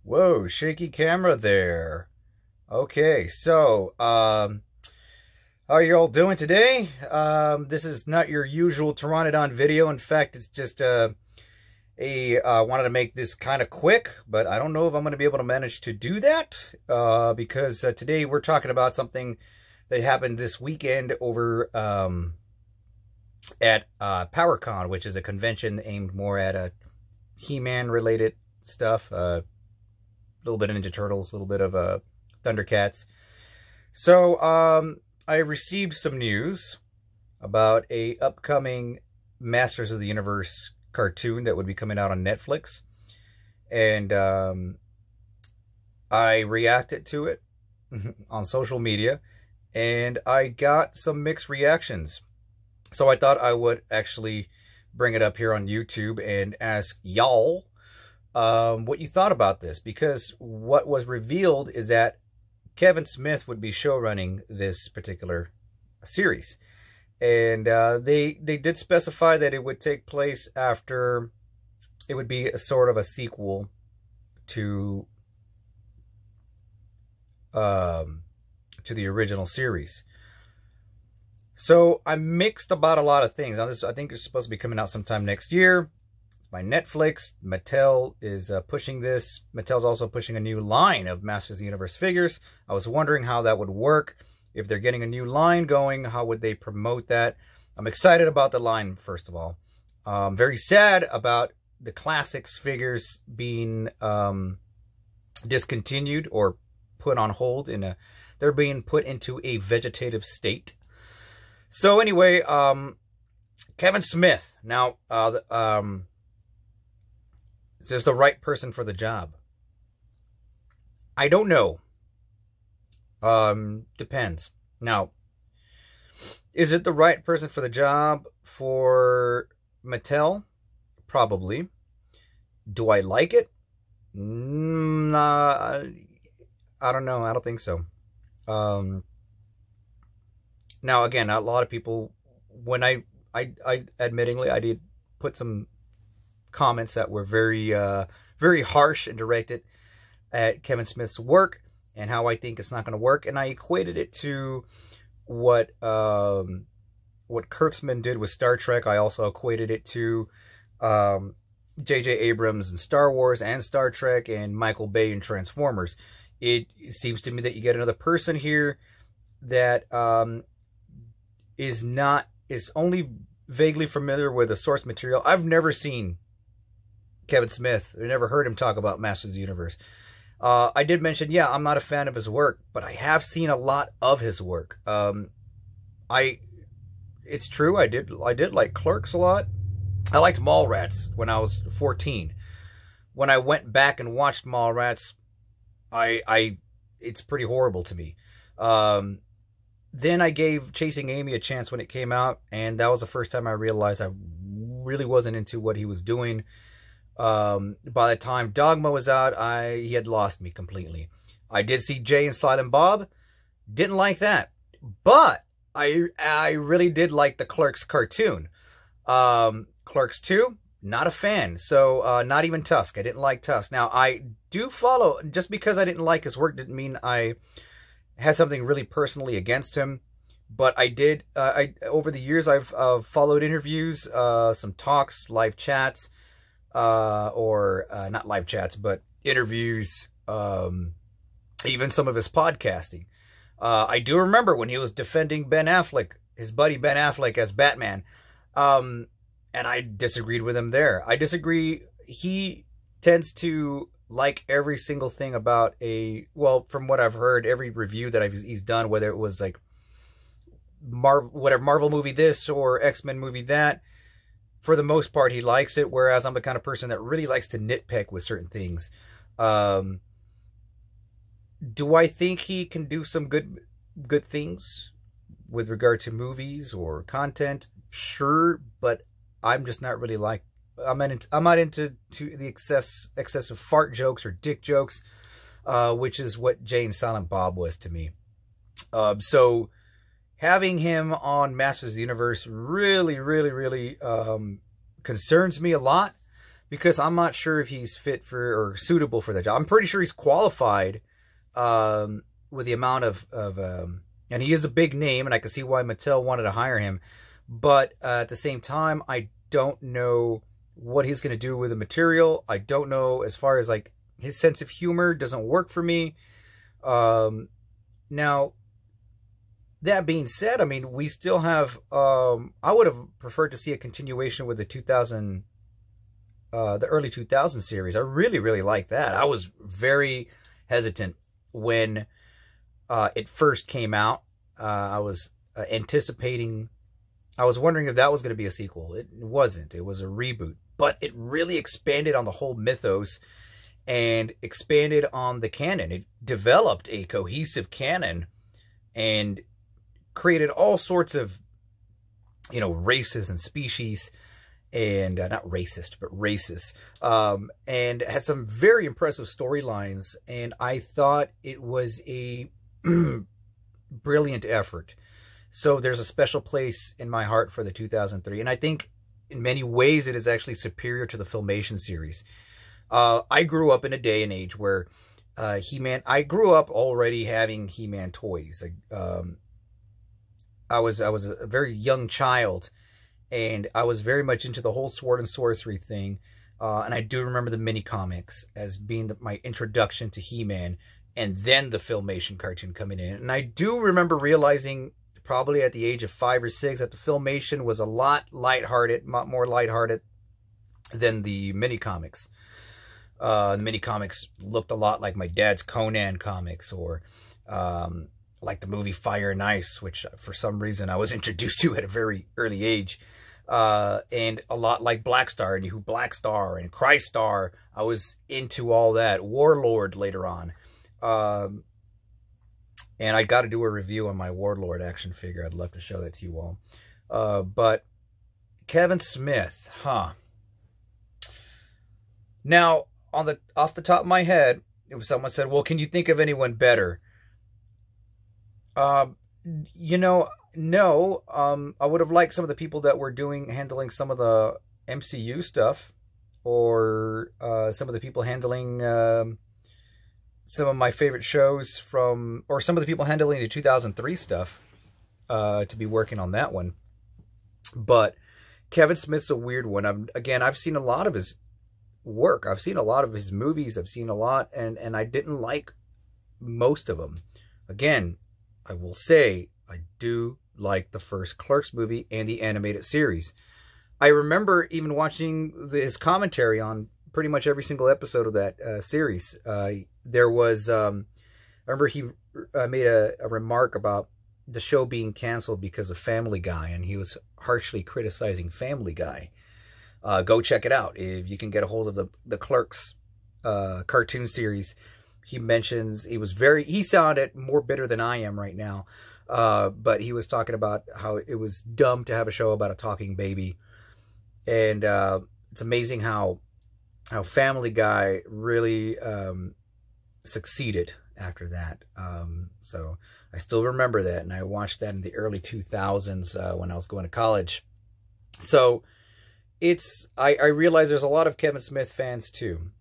Whoa, shaky camera there. Okay, so how are you all doing today? This is not your usual Pteranodon video. In fact, it's just wanted to make this kind of quick, but I don't know if I'm going to be able to manage to do that because today we're talking about something that happened this weekend over at PowerCon, which is a convention aimed more at He-Man related stuff. Little bit of Ninja Turtles, a little bit of Thundercats. So I received some news about a upcoming Masters of the Universe cartoon that would be coming out on Netflix, and I reacted to it on social media, and I got some mixed reactions. So I thought I would actually bring it up here on YouTube and ask y'all what you thought about this, because what was revealed is that Kevin Smith would be showrunning this particular series, and they did specify that it would take place after, it would be a sort of a sequel to the original series. So I'm mixed about a lot of things. Now, I think it's supposed to be coming out sometime next year. By Netflix. Mattel is pushing this. Mattel's also pushing a new line of Masters of the Universe figures. I was wondering how that would work. If they're getting a new line going, how would they promote that? I'm excited about the line, first of all. Very sad about the classics figures being discontinued or put on hold. They're being put into a vegetative state. So anyway, Kevin Smith. Now, is this the right person for the job? I don't know. Depends. Now, is it the right person for the job for Mattel? Probably. Do I like it? Nah, I don't know. I don't think so. Now, again, a lot of people, when I admittingly, I did put some comments that were very harsh and directed at Kevin Smith's work and how I think it's not going to work, and I equated it to what Kurtzman did with Star Trek. I also equated it to J.J. Abrams and Star Wars and Star Trek and Michael Bay and Transformers. It seems to me that you get another person here that is only vaguely familiar with the source material. I've never seen Kevin Smith. I never heard him talk about Masters of the Universe. I did mention, yeah, I'm not a fan of his work, but I have seen a lot of his work. It's true, I did like Clerks a lot. I liked Mallrats when I was 14. When I went back and watched Mallrats, it's pretty horrible to me. Then I gave Chasing Amy a chance when it came out, and that was the first time I realized I really wasn't into what he was doing. By the time Dogma was out, he had lost me completely. I did see Jay and Silent Bob. Didn't like that. But I really did like the Clerks cartoon. Clerks 2, not a fan. So, not even Tusk. I didn't like Tusk. Now, I do follow, just because I didn't like his work didn't mean I had something really personally against him. But I did, over the years, I've followed interviews, some talks, live chats, not live chats, but interviews, even some of his podcasting. I do remember when he was defending Ben Affleck, his buddy Ben Affleck as Batman, and I disagreed with him there. I disagree. He tends to like every single thing about from what I've heard, every review that he's done, whether it was like Marvel movie this or X-Men movie that, for the most part, he likes it, whereas I'm the kind of person that really likes to nitpick with certain things. Do I think he can do some good things with regard to movies or content? Sure, but I'm just not really like... I'm not into the excessive fart jokes or dick jokes, which is what Jay and Silent Bob was to me. So having him on Masters of the Universe really concerns me a lot, because I'm not sure if he's fit for or suitable for the job. I'm pretty sure he's qualified with the amount of and he is a big name, and I can see why Mattel wanted to hire him. But at the same time, I don't know what he's going to do with the material. I don't know, as far as like his sense of humor doesn't work for me. Now, that being said, I mean, we still have, I would have preferred to see a continuation with the early 2000 series. I really, really like that. I was very hesitant when it first came out. I was anticipating, I was wondering if that was going to be a sequel. It wasn't. It was a reboot. But it really expanded on the whole mythos and expanded on the canon. It developed a cohesive canon and created all sorts of, races and species, and not racist, but races, and had some very impressive storylines. And I thought it was a brilliant effort. So there's a special place in my heart for the 2003. And I think in many ways it is actually superior to the Filmation series. I grew up in a day and age where He-Man, I grew up already having He-Man toys. I was a very young child, and I was very much into the whole sword and sorcery thing. And I do remember the mini comics as being my introduction to He-Man, and then the Filmation cartoon coming in. And I do remember realizing, probably at the age of 5 or 6, that the Filmation was a lot lighthearted, more lighthearted than the mini comics. The mini comics looked a lot like my dad's Conan comics, or like the movie Fire and Ice, which for some reason I was introduced to at a very early age. And a lot like Black Star, and who Black Star and Crystar. I was into all that. Warlord later on. And I got to do a review on my Warlord action figure. I'd love to show that to you all. But Kevin Smith, huh? Now, off the top of my head, if someone said, well, can you think of anyone better? No. I would have liked some of the people that were handling some of the MCU stuff, or some of the people handling some of my favorite shows or some of the people handling the 2003 stuff, to be working on that one. But Kevin Smith's a weird one. I've seen a lot of his work. I've seen a lot of his movies. I've seen a lot, and I didn't like most of them. Again, I will say I do like the first Clerks movie and the animated series. I remember even watching his commentary on pretty much every single episode of that series. There was, I remember he made a remark about the show being canceled because of Family Guy, and he was harshly criticizing Family Guy. Go check it out if you can get a hold of the Clerks cartoon series. He mentions he sounded more bitter than I am right now, but he was talking about how it was dumb to have a show about a talking baby, and it's amazing how Family Guy really succeeded after that. So I still remember that, and I watched that in the early 2000s when I was going to college. So I realize there's a lot of Kevin Smith fans too.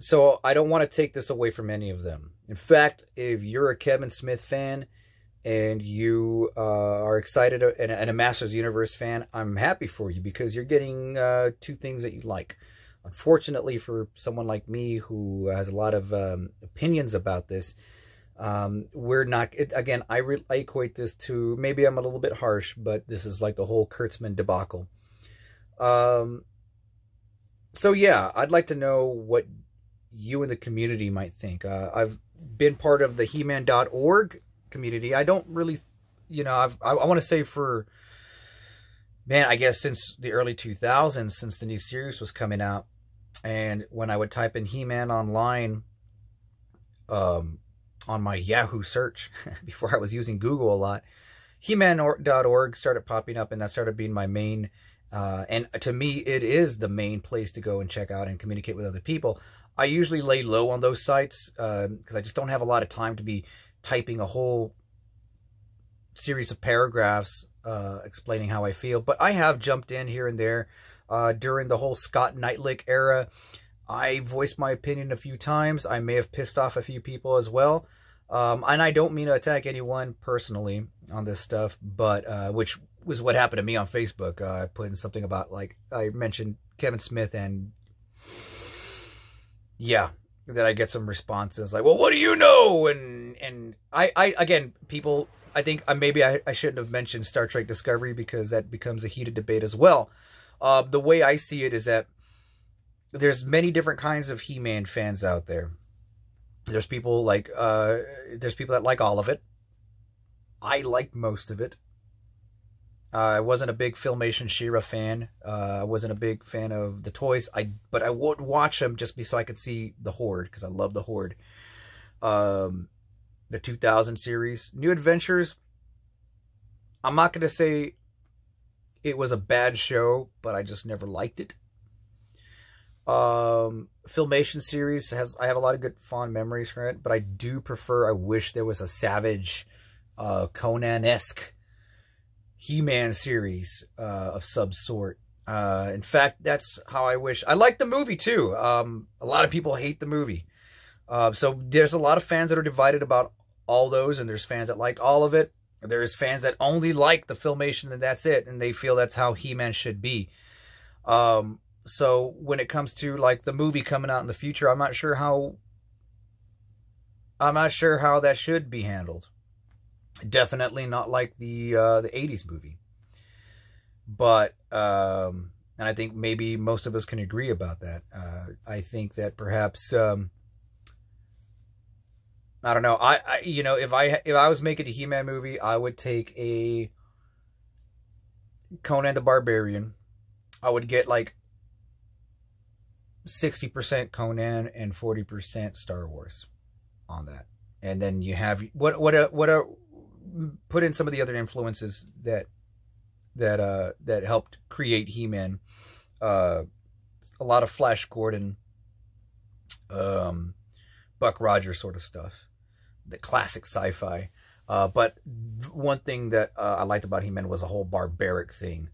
So I don't want to take this away from any of them. In fact, if you're a Kevin Smith fan and you are excited and a Masters Universe fan, I'm happy for you, because you're getting two things that you like. Unfortunately, for someone like me who has a lot of opinions about this, we're not. Again, I equate this to, maybe I'm a little bit harsh, but this is like the whole Kurtzman debacle. So yeah, I'd like to know what you and the community might think. I've been part of the He-Man.org community. I don't really, I want to say I guess since the early 2000s, since the new series was coming out, and when I would type in He-Man online on my Yahoo search, before I was using Google a lot, He-Man.org started popping up, and that started being my main, and to me, it is the main place to go and check out and communicate with other people. I usually lay low on those sites because I just don't have a lot of time to be typing a whole series of paragraphs explaining how I feel. But I have jumped in here and there. during the whole Scott Knightlick era. I voiced my opinion a few times. I may have pissed off a few people as well. And I don't mean to attack anyone personally on this stuff, but which was what happened to me on Facebook. I put in something about, like, I mentioned Kevin Smith, and yeah, that I get some responses like, well, what do you know? And I again, people, I think maybe I shouldn't have mentioned Star Trek Discovery, because that becomes a heated debate as well. The way I see it is that there's many different kinds of He-Man fans out there. There's people like, there's people that like all of it. I liked most of it. I wasn't a big Filmation She-Ra fan. I wasn't a big fan of the toys. But I would watch them just so I could see the Horde, because I love the Horde. The 2000 series. New Adventures, I'm not going to say it was a bad show, but I just never liked it. Filmation series I have a lot of good fond memories from it, but I wish there was a Savage, Conan-esque He-Man series of some sort. In fact, that's how I wish. I like the movie too. A lot of people hate the movie. So there's a lot of fans that are divided about all those, and there's fans that like all of it. There's fans that only like the Filmation and that's it, and they feel that's how He-Man should be. So when it comes to, like, the movie coming out in the future, I'm not sure how that should be handled. Definitely not like the 80s movie. But and I think maybe most of us can agree about that. I think that perhaps I don't know. I you know, if I was making a He-Man movie, I would take a Conan the Barbarian. I would get like 60% Conan and 40% Star Wars on that. And then you have put in some of the other influences that helped create He-Man. A lot of Flash Gordon, Buck Rogers sort of stuff, the classic sci-fi. But one thing that I liked about He-Man was a whole barbaric thing.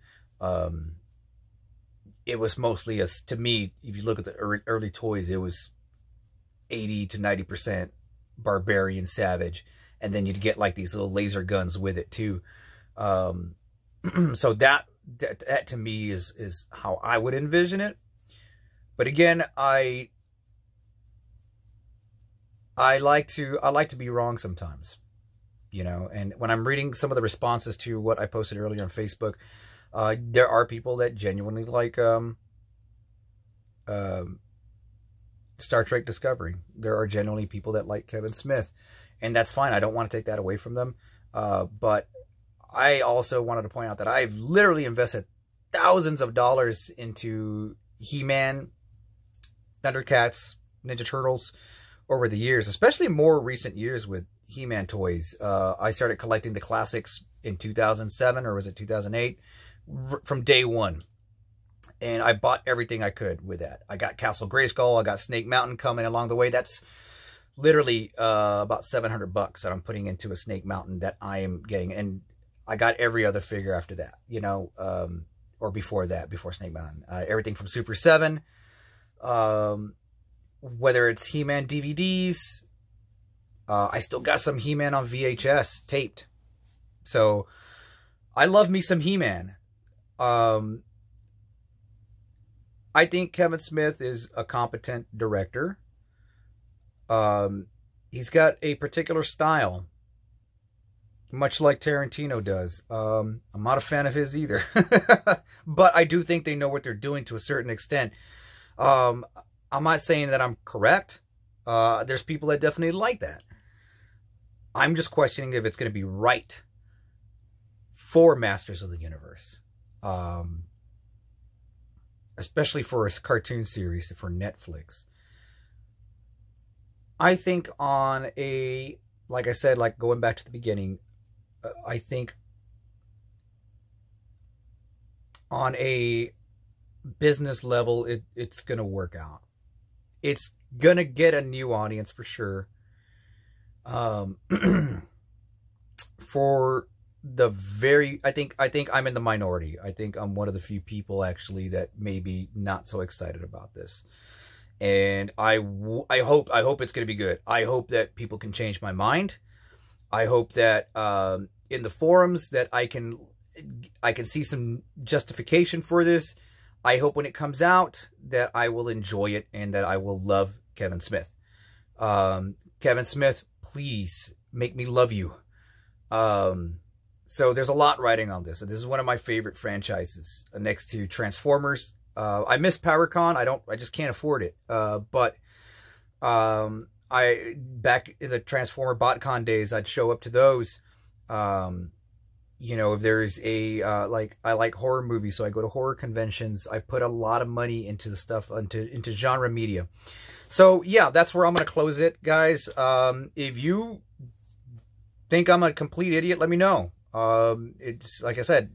It was mostly, to me, if you look at the early toys, it was 80 to 90% barbarian savage. And then you'd get like these little laser guns with it too. So that to me is how I would envision it. But again, I like to be wrong sometimes, you know. And when I'm reading some of the responses to what I posted earlier on Facebook, there are people that genuinely like Star Trek Discovery. There are genuinely people that like Kevin Smith, and that's fine. I don't want to take that away from them. But I also wanted to point out that I've literally invested thousands of dollars into He-Man, Thundercats, Ninja Turtles over the years, especially more recent years with He-Man toys. I started collecting the classics in 2007, or was it 2008? From day one. And I bought everything I could with that. I got Castle Grayskull. I got Snake Mountain coming along the way. That's literally about $700 that I'm putting into a Snake Mountain that I am getting. And I got every other figure after that, you know, or before that, before Snake Mountain. Everything from Super 7, whether it's He-Man DVDs. I still got some He-Man on VHS taped. So I love me some He-Man. I think Kevin Smith is a competent director. He's got a particular style, much like Tarantino does. I'm not a fan of his either. But I do think they know what they're doing to a certain extent. I'm not saying that I'm correct. There's people that definitely like that. I'm just questioning if it's going to be right for Masters of the Universe. Especially for a cartoon series for Netflix. I think on a, like I said, like going back to the beginning, I think on a business level, it's going to work out. It's going to get a new audience for sure. For I think I'm in the minority. I think I'm one of the few people actually that may be not so excited about this. And I hope it's going to be good. I hope that people can change my mind. I hope that in the forums that I can see some justification for this. I hope when it comes out that I will enjoy it and that I will love Kevin Smith. Kevin Smith, please make me love you. So there's a lot riding on this. This is one of my favorite franchises next to Transformers. I miss PowerCon. I just can't afford it. But back in the Transformer BotCon days, I'd show up to those. You know, if there's a, I like horror movies, so I go to horror conventions. I put a lot of money into the stuff, into genre media. So yeah, that's where I'm going to close it, guys. If you think I'm a complete idiot, let me know. It's like I said,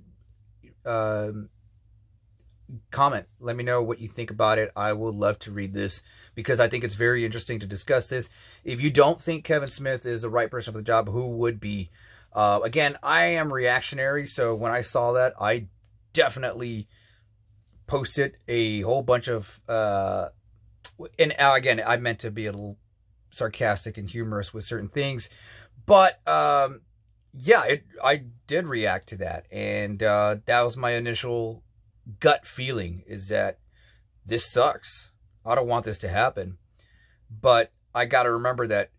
comment, let me know what you think about it. I would love to read this because I think it's very interesting to discuss this. If you don't think Kevin Smith is the right person for the job, who would be? Again, I am reactionary, so when I saw that, I definitely posted a whole bunch of and again, I meant to be a little sarcastic and humorous with certain things, but yeah, I did react to that, and that was my initial gut feeling, is that this sucks. I don't want this to happen. But I got to remember that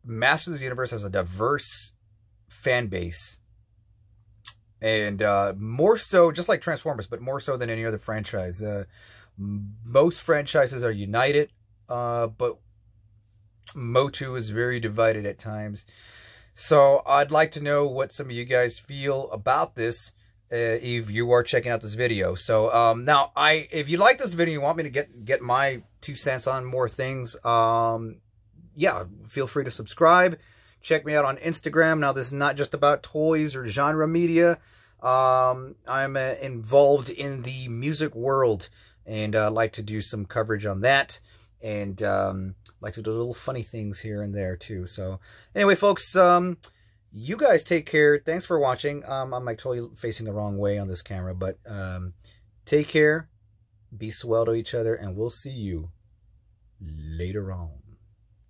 Masters of the Universe has a diverse fan base, and more so, just like Transformers, but more so than any other franchise. Most franchises are united, but Motu is very divided at times. So I'd like to know what some of you guys feel about this if you are checking out this video. So now, if you like this video, you want me to get my 2 cents on more things, yeah, feel free to subscribe. Check me out on Instagram. Now, this is not just about toys or genre media. I'm involved in the music world, and like to do some coverage on that, and like to do little funny things here and there too. So anyway, folks, you guys take care. Thanks for watching. I'm like totally facing the wrong way on this camera, but take care, be swell to each other, and we'll see you later on.